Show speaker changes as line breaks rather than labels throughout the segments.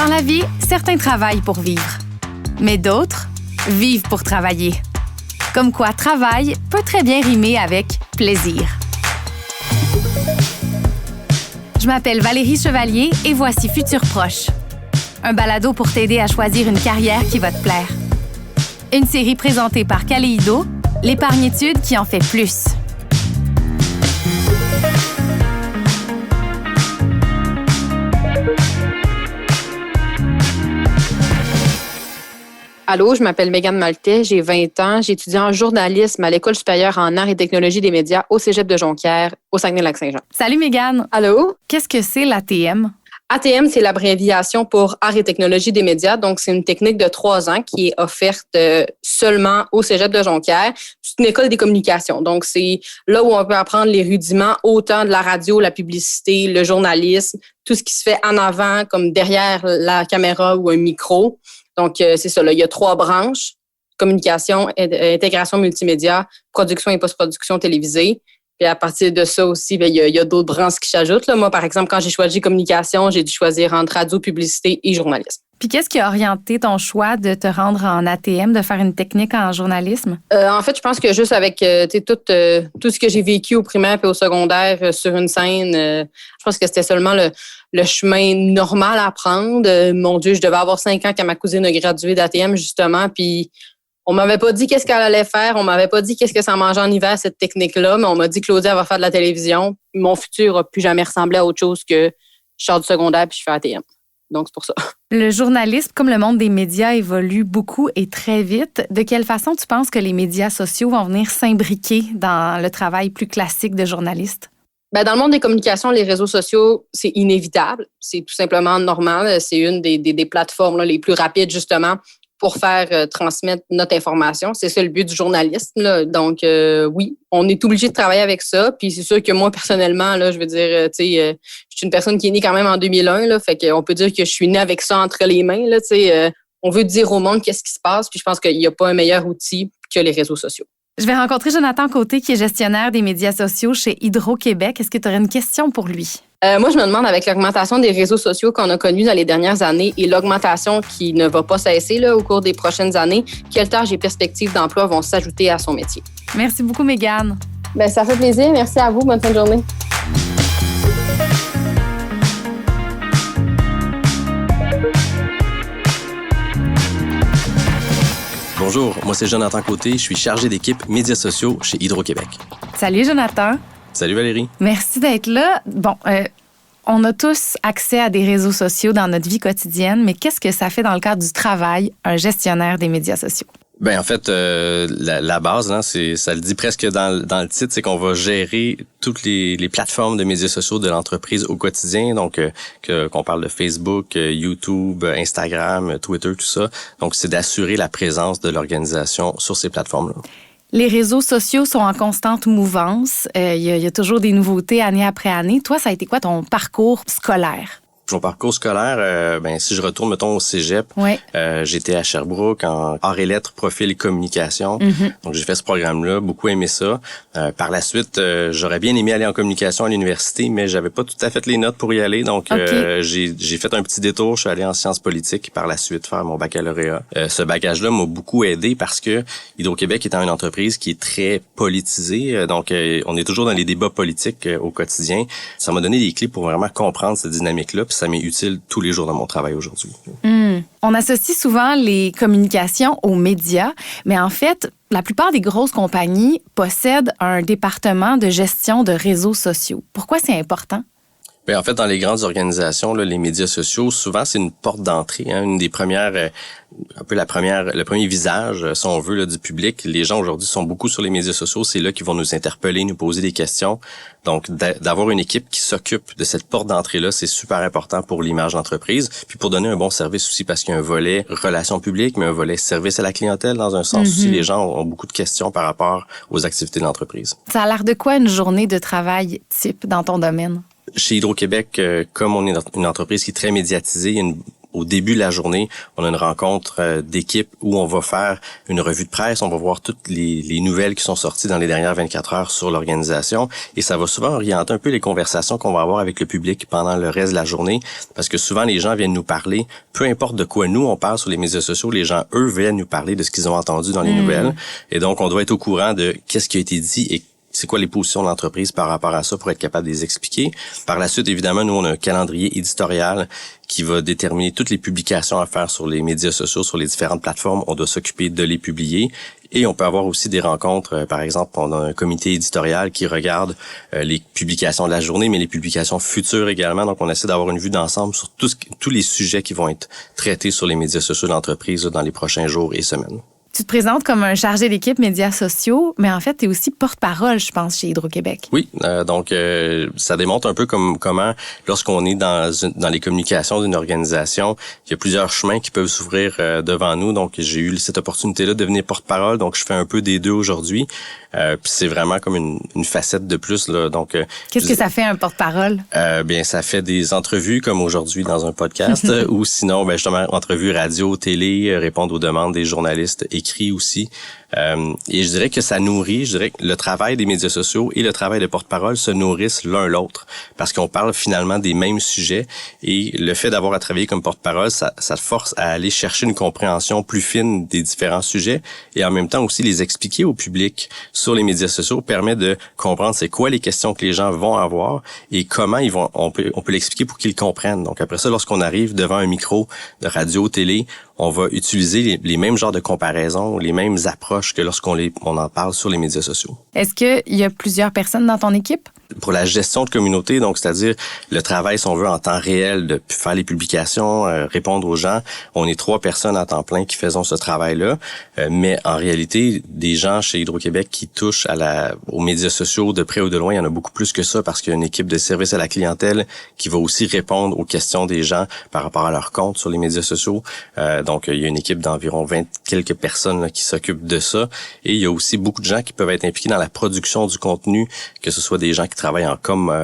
Dans la vie, certains travaillent pour vivre, mais d'autres vivent pour travailler. Comme quoi, travail peut très bien rimer avec plaisir. Je m'appelle Valérie Chevalier et voici Futur Proche. Un balado pour t'aider à choisir une carrière qui va te plaire. Une série présentée par Caléido, l'épargne-études qui en fait plus.
Allô, je m'appelle Mégane Maltais, j'ai 20 ans, j'étudie en journalisme à l'École supérieure en arts et technologies des médias au Cégep de Jonquière, au Saguenay-Lac-Saint-Jean.
Salut Mégane!
Allô?
Qu'est-ce que c'est l'ATM?
ATM, c'est l'abréviation pour arts et technologies des médias. Donc, c'est une technique de 3 ans qui est offerte seulement au Cégep de Jonquière. C'est une école des communications. Donc, c'est là où on peut apprendre les rudiments autant de la radio, la publicité, le journalisme, tout ce qui se fait en avant comme derrière la caméra ou un micro. Donc, c'est ça. Là, il y a 3 branches, communication, intégration multimédia, production et post-production télévisée. Puis à partir de ça aussi, il y a d'autres branches qui s'ajoutent. Là. Moi, par exemple, quand j'ai choisi communication, j'ai dû choisir entre radio, publicité et journalisme.
Puis qu'est-ce qui a orienté ton choix de te rendre en ATM, de faire une technique en journalisme?
En fait, je pense que juste avec tout ce que j'ai vécu au primaire et au secondaire sur une scène, je pense que c'était seulement le chemin normal à prendre. Mon Dieu, je devais avoir 5 ans quand ma cousine a gradué d'ATM, justement, puis on m'avait pas dit qu'est-ce qu'elle allait faire, on m'avait pas dit qu'est-ce que ça mangeait en hiver, cette technique-là, mais on m'a dit Claudia va faire de la télévision. Mon futur a plus jamais ressemblé à autre chose que je sors du secondaire puis je fais ATM. Donc, c'est pour ça.
Le journalisme, comme le monde des médias, évolue beaucoup et très vite. De quelle façon tu penses que les médias sociaux vont venir s'imbriquer dans le travail plus classique de journaliste?
Bien, dans le monde des communications, les réseaux sociaux, c'est inévitable. C'est tout simplement normal. C'est une des plateformes là, les plus rapides, justement, pour faire transmettre notre information. C'est ça le but du journalisme. Là. Donc, oui, on est obligé de travailler avec ça. Puis c'est sûr que moi, personnellement, là, je veux dire, tu sais, je suis une personne qui est née quand même en 2001. Là, fait qu'on peut dire que je suis née avec ça entre les mains. Là, tu sais, on veut dire au monde qu'est-ce qui se passe. Puis je pense qu'il n'y a pas un meilleur outil que les réseaux sociaux.
Je vais rencontrer Jonathan Côté, qui est gestionnaire des médias sociaux chez Hydro-Québec. Est-ce que tu aurais une question pour lui?
Moi, je me demande, avec l'augmentation des réseaux sociaux qu'on a connue dans les dernières années et l'augmentation qui ne va pas cesser là, au cours des prochaines années, quelles tâches et perspectives d'emploi vont s'ajouter à son métier?
Merci beaucoup, Mégane.
Bien, ça fait plaisir. Merci à vous. Bonne fin de journée.
Bonjour, moi c'est Jonathan Côté, je suis chargé d'équipe médias sociaux chez Hydro-Québec.
Salut Jonathan.
Salut Valérie.
Merci d'être là. Bon, on a tous accès à des réseaux sociaux dans notre vie quotidienne, mais qu'est-ce que ça fait dans le cadre du travail, un gestionnaire des médias sociaux?
Ben en fait, la base, là, ça le dit presque dans le titre, c'est qu'on va gérer toutes les plateformes de médias sociaux de l'entreprise au quotidien. Donc, qu'on parle de Facebook, YouTube, Instagram, Twitter, tout ça. Donc, c'est d'assurer la présence de l'organisation sur ces plateformes-là.
Les réseaux sociaux sont en constante mouvance. Il y a toujours des nouveautés année après année. Toi, ça a été quoi ton parcours scolaire?
Mon parcours scolaire, si je retourne, mettons, au cégep,
ouais.
J'étais à Sherbrooke en arts et lettres, profil et communication. Mm-hmm. Donc, j'ai fait ce programme-là, beaucoup aimé ça. Par la suite, j'aurais bien aimé aller en communication à l'université, mais j'avais pas tout à fait les notes pour y aller. Donc, okay. J'ai fait un petit détour. Je suis allé en sciences politiques par la suite faire mon baccalauréat. Ce bagage-là m'a beaucoup aidé parce que Hydro-Québec étant une entreprise qui est très politisée, donc on est toujours dans les débats politiques au quotidien. Ça m'a donné des clés pour vraiment comprendre cette dynamique-là. Ça m'est utile tous les jours dans mon travail aujourd'hui.
On associe souvent les communications aux médias, mais en fait, la plupart des grosses compagnies possèdent un département de gestion de réseaux sociaux. Pourquoi c'est important?
Bien, en fait, dans les grandes organisations, là, les médias sociaux, souvent, c'est une porte d'entrée, une des premières, un peu le premier visage, si on veut, là, du public. Les gens aujourd'hui sont beaucoup sur les médias sociaux. C'est là qu'ils vont nous interpeller, nous poser des questions. Donc, d'avoir une équipe qui s'occupe de cette porte d'entrée-là, c'est super important pour l'image d'entreprise, puis pour donner un bon service aussi, parce qu'il y a un volet relations publiques, mais un volet service à la clientèle dans un sens aussi. Les gens ont beaucoup de questions par rapport aux activités de l'entreprise.
Ça a l'air de quoi une journée de travail type dans ton domaine?
Chez Hydro-Québec, comme on est une entreprise qui est très médiatisée, il y a au début de la journée, on a une rencontre d'équipe où on va faire une revue de presse, on va voir toutes les nouvelles qui sont sorties dans les dernières 24 heures sur l'organisation et ça va souvent orienter un peu les conversations qu'on va avoir avec le public pendant le reste de la journée parce que souvent les gens viennent nous parler, peu importe de quoi nous on parle sur les médias sociaux, les gens eux viennent nous parler de ce qu'ils ont entendu dans les nouvelles et donc on doit être au courant de qu'est-ce qui a été dit et c'est quoi les positions de l'entreprise par rapport à ça pour être capable de les expliquer. Par la suite, évidemment, nous, on a un calendrier éditorial qui va déterminer toutes les publications à faire sur les médias sociaux, sur les différentes plateformes. On doit s'occuper de les publier. Et on peut avoir aussi des rencontres, par exemple, on a un comité éditorial qui regarde les publications de la journée, mais les publications futures également. Donc, on essaie d'avoir une vue d'ensemble sur tous les sujets qui vont être traités sur les médias sociaux de l'entreprise dans les prochains jours et semaines.
Tu te présentes comme un chargé d'équipe médias sociaux, mais en fait, tu es aussi porte-parole, je pense, chez Hydro-Québec.
Oui, donc ça démontre un peu comment, lorsqu'on est dans les communications d'une organisation, il y a plusieurs chemins qui peuvent s'ouvrir devant nous. Donc, j'ai eu cette opportunité-là de devenir porte-parole, donc je fais un peu des deux aujourd'hui. Puis c'est vraiment comme une facette de plus, là. Donc,
qu'est-ce que ça fait un porte-parole?
Bien, ça fait des entrevues comme aujourd'hui dans un podcast, ou sinon, justement, entrevues radio, télé, répondre aux demandes des journalistes écrits aussi. Et je dirais que ça nourrit, je dirais que le travail des médias sociaux et le travail de porte-parole se nourrissent l'un l'autre parce qu'on parle finalement des mêmes sujets et le fait d'avoir à travailler comme porte-parole, ça te force à aller chercher une compréhension plus fine des différents sujets et en même temps aussi les expliquer au public sur les médias sociaux permet de comprendre c'est quoi les questions que les gens vont avoir et comment on peut l'expliquer pour qu'ils comprennent. Donc après ça, lorsqu'on arrive devant un micro de radio, télé, on va utiliser les mêmes genres de comparaisons, les mêmes approches que lorsqu'on en parle sur les médias sociaux.
Est-ce qu'il y a plusieurs personnes dans ton équipe?
Pour la gestion de communauté, donc c'est-à-dire le travail, si on veut, en temps réel, de faire les publications, répondre aux gens, on est 3 personnes à temps plein qui faisons ce travail-là. Mais en réalité, des gens chez Hydro-Québec qui touchent aux médias sociaux de près ou de loin, il y en a beaucoup plus que ça parce qu'il y a une équipe de service à la clientèle qui va aussi répondre aux questions des gens par rapport à leur compte sur les médias sociaux. Donc, il y a une équipe d'environ 20 quelques personnes là, qui s'occupent de ça. Et il y a aussi beaucoup de gens qui peuvent être impliqués dans la production du contenu, que ce soit des gens qui travaillent en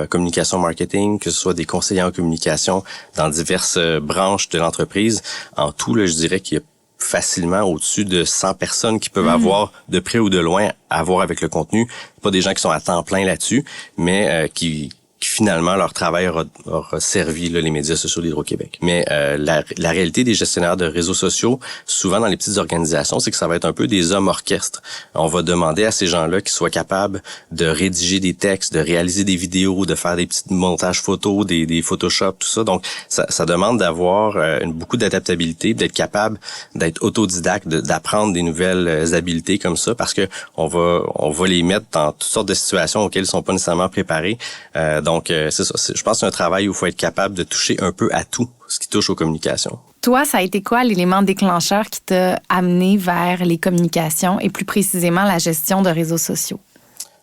communication marketing, que ce soit des conseillers en communication dans diverses branches de l'entreprise. En tout, là, je dirais qu'il y a facilement au-dessus de 100 personnes qui peuvent avoir de près ou de loin à voir avec le contenu. Pas des gens qui sont à temps plein là-dessus, mais qui finalement, leur travail aura servi là, les médias sociaux d'Hydro-Québec. Mais la réalité des gestionnaires de réseaux sociaux, souvent dans les petites organisations, c'est que ça va être un peu des hommes orchestres. On va demander à ces gens-là qu'ils soient capables de rédiger des textes, de réaliser des vidéos, de faire des petits montages photos, des Photoshop, tout ça. Donc, ça demande d'avoir beaucoup d'adaptabilité, d'être capable d'être autodidacte, d'apprendre des nouvelles habiletés comme ça, parce que on va les mettre dans toutes sortes de situations auxquelles ils sont pas nécessairement préparés. Donc, c'est ça. Je pense que c'est un travail où il faut être capable de toucher un peu à tout ce qui touche aux communications.
Toi, ça a été quoi l'élément déclencheur qui t'a amené vers les communications et plus précisément la gestion de réseaux sociaux?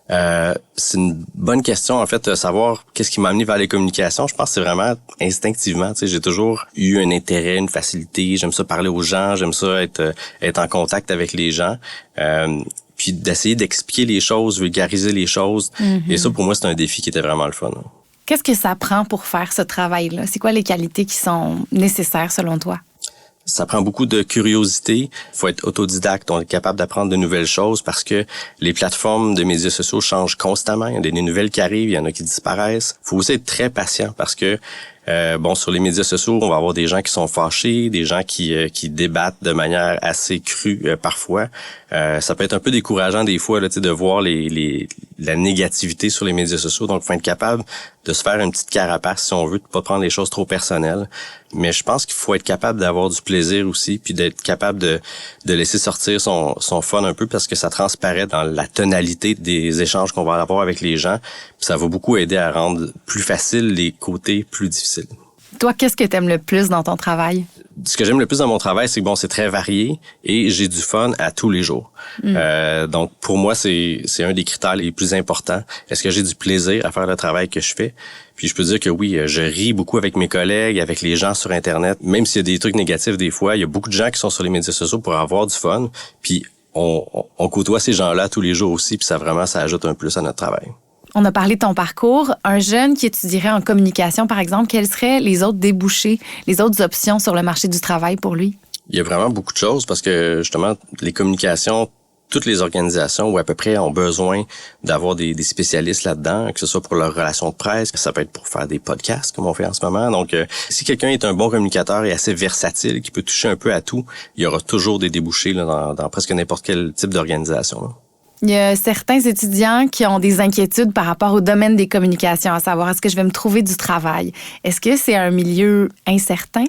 C'est une bonne question, en fait, savoir qu'est-ce qui m'a amené vers les communications. Je pense que c'est vraiment instinctivement. Tu sais, j'ai toujours eu un intérêt, une facilité. J'aime ça parler aux gens, j'aime ça être en contact avec les gens. Puis d'essayer d'expliquer les choses, vulgariser les choses. Et ça, pour moi, c'est un défi qui était vraiment le fun.
Qu'est-ce que ça prend pour faire ce travail-là? C'est quoi les qualités qui sont nécessaires selon toi?
Ça prend beaucoup de curiosité. Il faut être autodidacte. On est capable d'apprendre de nouvelles choses parce que les plateformes de médias sociaux changent constamment. Il y a des nouvelles qui arrivent, il y en a qui disparaissent. Il faut aussi être très patient parce que sur les médias sociaux, on va avoir des gens qui sont fâchés, des gens qui débattent de manière assez crue parfois. Ça peut être un peu décourageant des fois là, de voir la négativité sur les médias sociaux. Donc, il faut être capable de se faire une petite carapace si on veut, de pas prendre les choses trop personnelles. Mais je pense qu'il faut être capable d'avoir du plaisir aussi, puis d'être capable de laisser sortir son fun un peu parce que ça transparaît dans la tonalité des échanges qu'on va avoir avec les gens. Puis ça va beaucoup aider à rendre plus facile les côtés plus difficiles.
Toi, qu'est-ce que tu aimes le plus dans ton travail?
Ce que j'aime le plus dans mon travail, c'est que c'est très varié et j'ai du fun à tous les jours. Donc, pour moi, c'est un des critères les plus importants. Est-ce que j'ai du plaisir à faire le travail que je fais? Puis je peux dire que oui, je ris beaucoup avec mes collègues, avec les gens sur Internet. Même s'il y a des trucs négatifs des fois, il y a beaucoup de gens qui sont sur les médias sociaux pour avoir du fun. Puis on côtoie ces gens-là tous les jours aussi, puis ça ajoute un plus à notre travail.
On a parlé de ton parcours. Un jeune qui étudierait en communication, par exemple, quels seraient les autres débouchés, les autres options sur le marché du travail pour lui?
Il y a vraiment beaucoup de choses parce que, justement, les communications, toutes les organisations ou à peu près ont besoin d'avoir des spécialistes là-dedans, que ce soit pour leurs relations de presse, que ça peut être pour faire des podcasts comme on fait en ce moment. Donc, si quelqu'un est un bon communicateur et assez versatile, qui peut toucher un peu à tout, il y aura toujours des débouchés là, dans presque n'importe quel type d'organisation, là.
Il y a certains étudiants qui ont des inquiétudes par rapport au domaine des communications, à savoir, est-ce que je vais me trouver du travail? Est-ce que c'est un milieu incertain?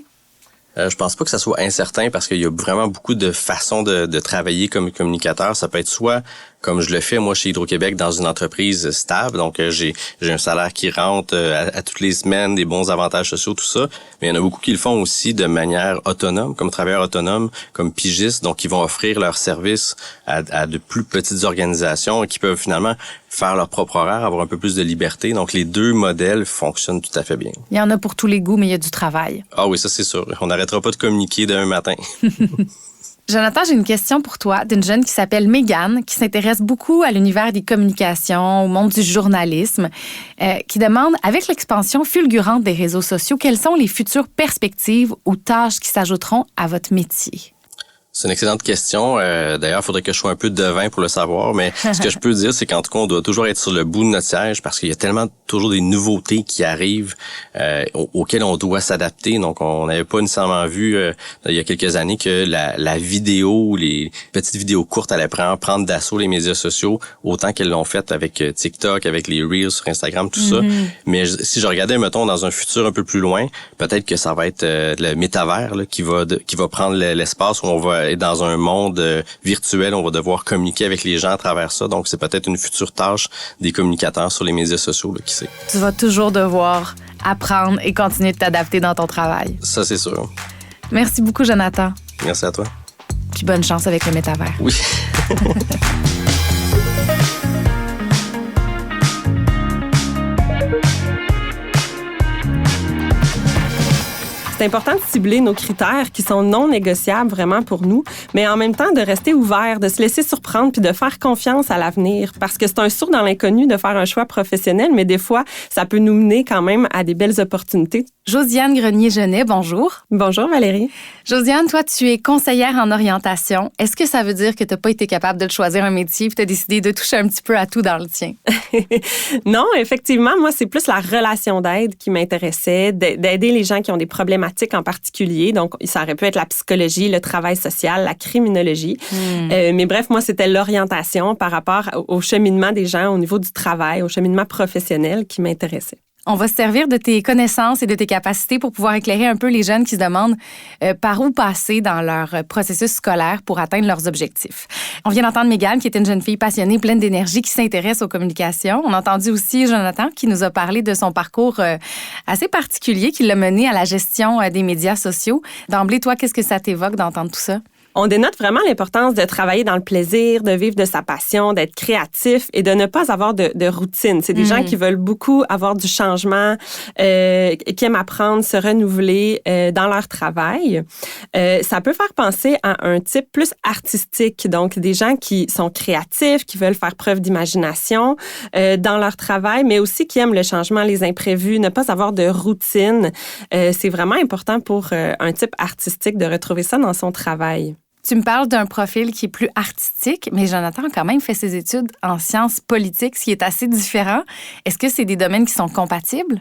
Je pense pas que ça soit incertain parce qu'il y a vraiment beaucoup de façons de travailler comme communicateur. Ça peut être soit, comme je le fais moi chez Hydro-Québec, dans une entreprise stable, donc j'ai un salaire qui rentre à toutes les semaines, des bons avantages sociaux, tout ça. Mais il y en a beaucoup qui le font aussi de manière autonome, comme travailleurs autonomes, comme pigistes, donc ils vont offrir leurs services à de plus petites organisations et qui peuvent finalement faire leur propre horaire, avoir un peu plus de liberté. Donc les deux modèles fonctionnent tout à fait bien.
Il y en a pour tous les goûts, mais il y a du travail.
Ah oui, ça c'est sûr. On n'arrêtera pas de communiquer demain matin.
Jonathan, j'ai une question pour toi d'une jeune qui s'appelle Mégane, qui s'intéresse beaucoup à l'univers des communications, au monde du journalisme, qui demande, avec l'expansion fulgurante des réseaux sociaux, quelles sont les futures perspectives ou tâches qui s'ajouteront à votre métier?
C'est une excellente question. D'ailleurs, il faudrait que je sois un peu devin pour le savoir, mais ce que je peux dire, c'est qu'en tout cas, on doit toujours être sur le bout de notre siège parce qu'il y a tellement toujours des nouveautés qui arrivent auxquelles on doit s'adapter. Donc, on n'avait pas nécessairement vu il y a quelques années que la vidéo ou les petites vidéos courtes allaient prendre d'assaut les médias sociaux autant qu'elles l'ont fait avec TikTok, avec les Reels sur Instagram, tout ça. Mais si je regardais, mettons, dans un futur un peu plus loin, peut-être que ça va être le métavers là, qui va prendre l'espace où on va être dans un monde virtuel, on va devoir communiquer avec les gens à travers ça. Donc, c'est peut-être une future tâche des communicateurs sur les médias sociaux, là, qui sait.
Tu vas toujours devoir apprendre et continuer de t'adapter dans ton travail.
Ça, c'est sûr.
Merci beaucoup, Jonathan.
Merci à toi.
Puis bonne chance avec le métavers.
Oui.
C'est important de cibler nos critères qui sont non négociables vraiment pour nous, mais en même temps de rester ouvert, de se laisser surprendre puis de faire confiance à l'avenir parce que c'est un saut dans l'inconnu de faire un choix professionnel, mais des fois, ça peut nous mener quand même à des belles opportunités.
Josiane Grenier-Genet, bonjour.
Bonjour Valérie.
Josiane, toi, tu es conseillère en orientation. Est-ce que ça veut dire que tu n'as pas été capable de choisir un métier et tu as décidé de toucher un petit peu à tout dans le tien?
Non, effectivement, moi, c'est plus la relation d'aide qui m'intéressait, d'aider les gens qui ont des problématiques en particulier. Donc, ça aurait pu être la psychologie, le travail social, la criminologie. Mais bref, moi, c'était l'orientation par rapport au cheminement des gens au niveau du travail, au cheminement professionnel qui m'intéressait.
On va se servir de tes connaissances et de tes capacités pour pouvoir éclairer un peu les jeunes qui se demandent par où passer dans leur processus scolaire pour atteindre leurs objectifs. On vient d'entendre Mégane, qui est une jeune fille passionnée, pleine d'énergie, qui s'intéresse aux communications. On a entendu aussi Jonathan, qui nous a parlé de son parcours assez particulier, qui l'a mené à la gestion des médias sociaux. D'emblée, toi, qu'est-ce que ça t'évoque d'entendre tout ça?
On dénote vraiment l'importance de travailler dans le plaisir, de vivre de sa passion, d'être créatif et de ne pas avoir de routine. C'est des gens qui veulent beaucoup avoir du changement, qui aiment apprendre, se renouveler dans leur travail. Ça peut faire penser à un type plus artistique, donc des gens qui sont créatifs, qui veulent faire preuve d'imagination dans leur travail, mais aussi qui aiment le changement, les imprévus, ne pas avoir de routine. C'est vraiment important pour un type artistique de retrouver ça dans son travail.
Tu me parles d'un profil qui est plus artistique, mais Jonathan a quand même fait ses études en sciences politiques, ce qui est assez différent. Est-ce que c'est des domaines qui sont compatibles?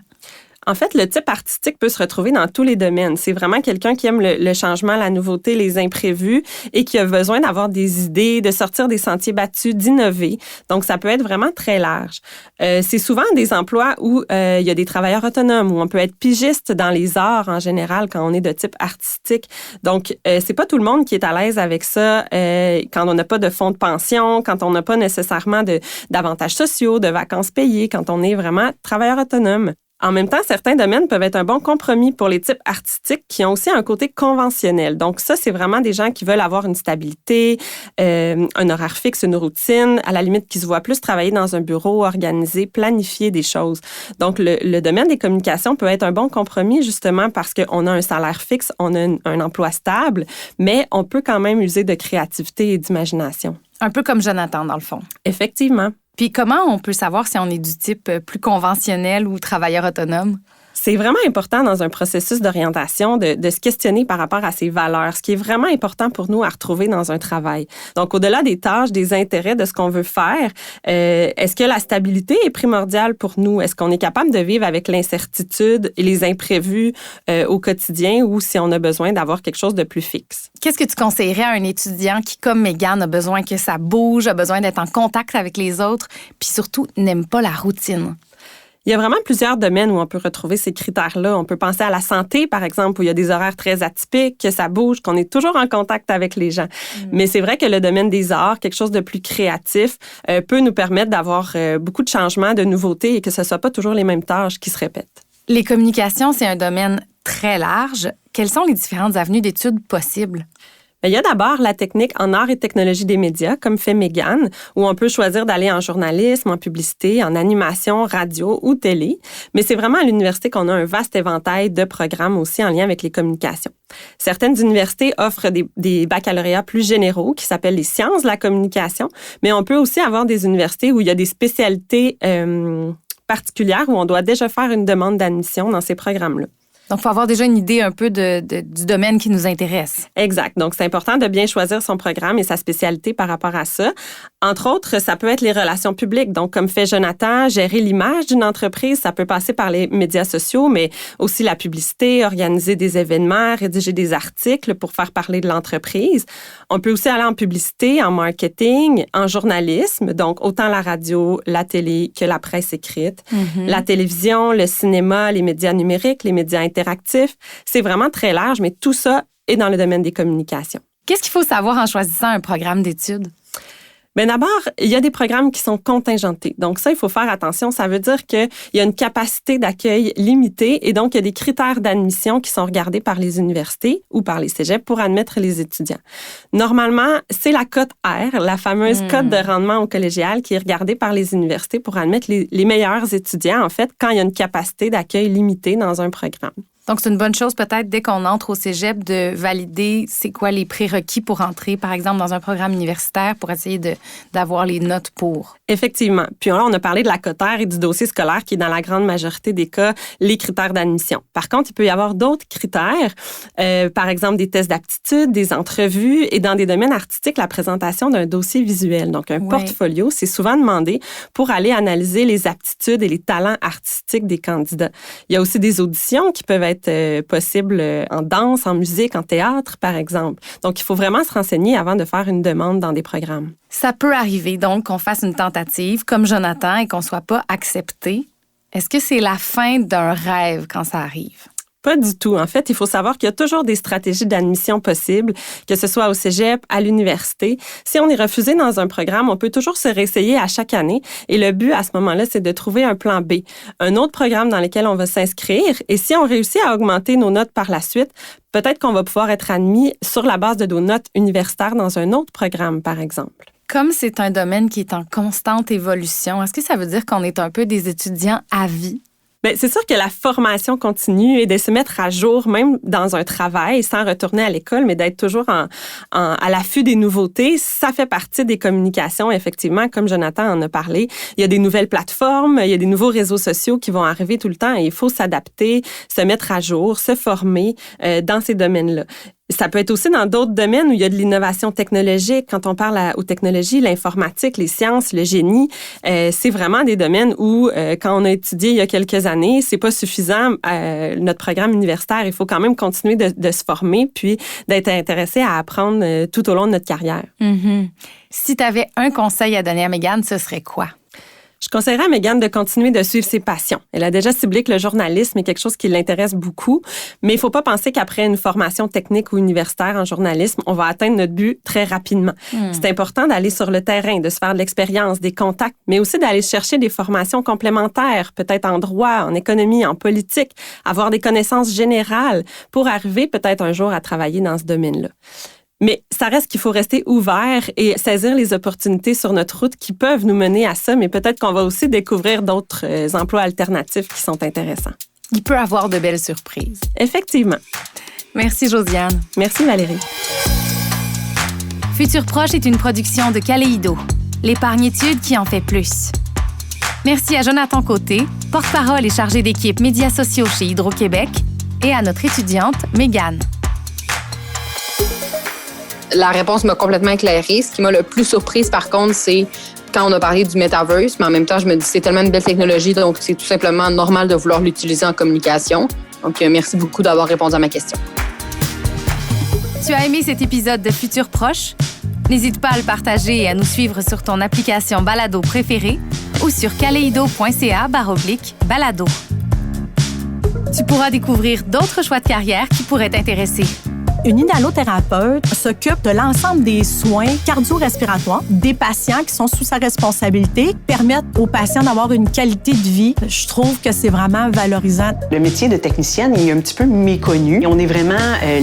En fait, le type artistique peut se retrouver dans tous les domaines. C'est vraiment quelqu'un qui aime le changement, la nouveauté, les imprévus et qui a besoin d'avoir des idées, de sortir des sentiers battus, d'innover. Donc, ça peut être vraiment très large. C'est souvent des emplois où il y a des travailleurs autonomes, où on peut être pigiste dans les arts en général quand on est de type artistique. Donc, c'est pas tout le monde qui est à l'aise avec ça quand on n'a pas de fonds de pension, quand on n'a pas nécessairement d'avantages sociaux, de vacances payées, quand on est vraiment travailleur autonome. En même temps, certains domaines peuvent être un bon compromis pour les types artistiques qui ont aussi un côté conventionnel. Donc ça, c'est vraiment des gens qui veulent avoir une stabilité, un horaire fixe, une routine, à la limite qui se voient plus travailler dans un bureau, organiser, planifier des choses. Donc le domaine des communications peut être un bon compromis justement parce qu'on a un salaire fixe, on a un emploi stable, mais on peut quand même user de créativité et d'imagination.
Un peu comme Jonathan, dans le fond.
Effectivement.
Puis comment on peut savoir si on est du type plus conventionnel ou travailleur autonome?
C'est vraiment important dans un processus d'orientation de se questionner par rapport à ses valeurs, ce qui est vraiment important pour nous à retrouver dans un travail. Donc, au-delà des tâches, des intérêts, de ce qu'on veut faire, est-ce que la stabilité est primordiale pour nous? Est-ce qu'on est capable de vivre avec l'incertitude et les imprévus au quotidien ou si on a besoin d'avoir quelque chose de plus fixe?
Qu'est-ce que tu conseillerais à un étudiant qui, comme Mégane, a besoin que ça bouge, a besoin d'être en contact avec les autres, puis surtout n'aime pas la routine?
Il y a vraiment plusieurs domaines où on peut retrouver ces critères-là. On peut penser à la santé, par exemple, où il y a des horaires très atypiques, que ça bouge, qu'on est toujours en contact avec les gens. Mais c'est vrai que le domaine des arts, quelque chose de plus créatif, peut nous permettre d'avoir beaucoup de changements, de nouveautés et que ce ne soit pas toujours les mêmes tâches qui se répètent.
Les communications, c'est un domaine très large. Quelles sont les différentes avenues d'études possibles?
Il y a d'abord la technique en arts et technologies des médias, comme fait Mégane, où on peut choisir d'aller en journalisme, en publicité, en animation, radio ou télé. Mais c'est vraiment à l'université qu'on a un vaste éventail de programmes aussi en lien avec les communications. Certaines universités offrent des baccalauréats plus généraux qui s'appellent les sciences de la communication, mais on peut aussi avoir des universités où il y a des spécialités particulières où on doit déjà faire une demande d'admission dans ces programmes-là.
Donc, il faut avoir déjà une idée un peu du domaine qui nous intéresse.
Exact. Donc, c'est important de bien choisir son programme et sa spécialité par rapport à ça. Entre autres, ça peut être les relations publiques. Donc, comme fait Jonathan, gérer l'image d'une entreprise, ça peut passer par les médias sociaux, mais aussi la publicité, organiser des événements, rédiger des articles pour faire parler de l'entreprise. On peut aussi aller en publicité, en marketing, en journalisme, donc autant la radio, la télé que la presse écrite, la télévision, le cinéma, les médias numériques, les médias interactifs. C'est vraiment très large, mais tout ça est dans le domaine des communications.
Qu'est-ce qu'il faut savoir en choisissant un programme d'études?
Bien, d'abord, il y a des programmes qui sont contingentés. Donc ça, il faut faire attention. Ça veut dire qu'il y a une capacité d'accueil limitée et donc il y a des critères d'admission qui sont regardés par les universités ou par les cégeps pour admettre les étudiants. Normalement, c'est la cote R, la fameuse cote de rendement au collégial qui est regardée par les universités pour admettre les meilleurs étudiants, en fait, quand il y a une capacité d'accueil limitée dans un programme.
Donc, c'est une bonne chose peut-être dès qu'on entre au cégep de valider c'est quoi les prérequis pour entrer, par exemple, dans un programme universitaire pour essayer d'avoir les notes pour.
Effectivement. Puis là, on a parlé de la cote R et du dossier scolaire qui est dans la grande majorité des cas les critères d'admission. Par contre, il peut y avoir d'autres critères, par exemple des tests d'aptitude, des entrevues et dans des domaines artistiques, la présentation d'un dossier visuel. Donc, un portfolio, c'est souvent demandé pour aller analyser les aptitudes et les talents artistiques des candidats. Il y a aussi des auditions qui peuvent être possible en danse, en musique, en théâtre, par exemple. Donc, il faut vraiment se renseigner avant de faire une demande dans des programmes.
Ça peut arriver, donc, qu'on fasse une tentative, comme Jonathan, et qu'on ne soit pas accepté. Est-ce que c'est la fin d'un rêve quand ça arrive?
Pas du tout. En fait, il faut savoir qu'il y a toujours des stratégies d'admission possibles, que ce soit au cégep, à l'université. Si on est refusé dans un programme, on peut toujours se réessayer à chaque année. Et le but, à ce moment-là, c'est de trouver un plan B, un autre programme dans lequel on va s'inscrire. Et si on réussit à augmenter nos notes par la suite, peut-être qu'on va pouvoir être admis sur la base de nos notes universitaires dans un autre programme, par exemple.
Comme c'est un domaine qui est en constante évolution, est-ce que ça veut dire qu'on est un peu des étudiants à vie?
Bien, c'est sûr que la formation continue et de se mettre à jour, même dans un travail, sans retourner à l'école, mais d'être toujours à l'affût des nouveautés, ça fait partie des communications, effectivement, comme Jonathan en a parlé. Il y a des nouvelles plateformes, il y a des nouveaux réseaux sociaux qui vont arriver tout le temps et il faut s'adapter, se mettre à jour, se former dans ces domaines-là. Ça peut être aussi dans d'autres domaines où il y a de l'innovation technologique. Quand on parle aux technologies, l'informatique, les sciences, le génie, c'est vraiment des domaines où, quand on a étudié il y a quelques années, c'est pas suffisant, notre programme universitaire. Il faut quand même continuer de se former puis d'être intéressé à apprendre tout au long de notre carrière.
Mm-hmm. Si tu avais un conseil à donner à Mégane, ce serait quoi?
Je conseillerais à Mégane de continuer de suivre ses passions. Elle a déjà ciblé que le journalisme est quelque chose qui l'intéresse beaucoup, mais il ne faut pas penser qu'après une formation technique ou universitaire en journalisme, on va atteindre notre but très rapidement. C'est important d'aller sur le terrain, de se faire de l'expérience, des contacts, mais aussi d'aller chercher des formations complémentaires, peut-être en droit, en économie, en politique, avoir des connaissances générales pour arriver peut-être un jour à travailler dans ce domaine-là. Mais ça reste qu'il faut rester ouvert et saisir les opportunités sur notre route qui peuvent nous mener à ça, mais peut-être qu'on va aussi découvrir d'autres emplois alternatifs qui sont intéressants.
Il peut avoir de belles surprises.
Effectivement.
Merci, Josiane.
Merci, Valérie.
Futur Proche est une production de Kaleido. l'épargnitude qui en fait plus. Merci à Jonathan Côté, porte-parole et chargé d'équipe médias sociaux chez Hydro-Québec, et à notre étudiante, Mégane.
La réponse m'a complètement éclairée. Ce qui m'a le plus surprise, par contre, c'est quand on a parlé du Metaverse, mais en même temps, je me dis c'est tellement une belle technologie, donc c'est tout simplement normal de vouloir l'utiliser en communication. Donc, merci beaucoup d'avoir répondu à ma question.
Tu as aimé cet épisode de Futur Proche? N'hésite pas à le partager et à nous suivre sur ton application balado préférée ou sur kaleido.ca/balado. Tu pourras découvrir d'autres choix de carrière qui pourraient t'intéresser.
Une inhalothérapeute s'occupe de l'ensemble des soins cardio-respiratoires des patients qui sont sous sa responsabilité, permettent aux patients d'avoir une qualité de vie. Je trouve que c'est vraiment valorisant.
Le métier de technicienne il est un petit peu méconnu. On est vraiment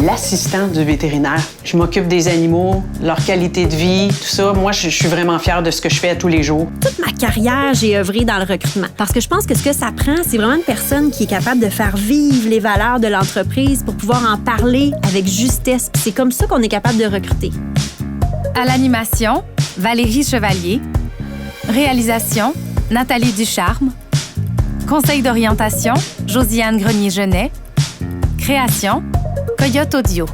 l'assistant du vétérinaire. Je m'occupe des animaux, leur qualité de vie, tout ça. Moi, je suis vraiment fière de ce que je fais à tous les jours.
Toute ma carrière, j'ai œuvré dans le recrutement. Parce que je pense que ce que ça prend, c'est vraiment une personne qui est capable de faire vivre les valeurs de l'entreprise pour pouvoir en parler avec justesse. C'est comme ça qu'on est capable de recruter.
À l'animation, Valérie Chevalier. Réalisation, Nathalie Ducharme. Conseil d'orientation, Josiane Grenier-Genet. Création, Coyote Audio.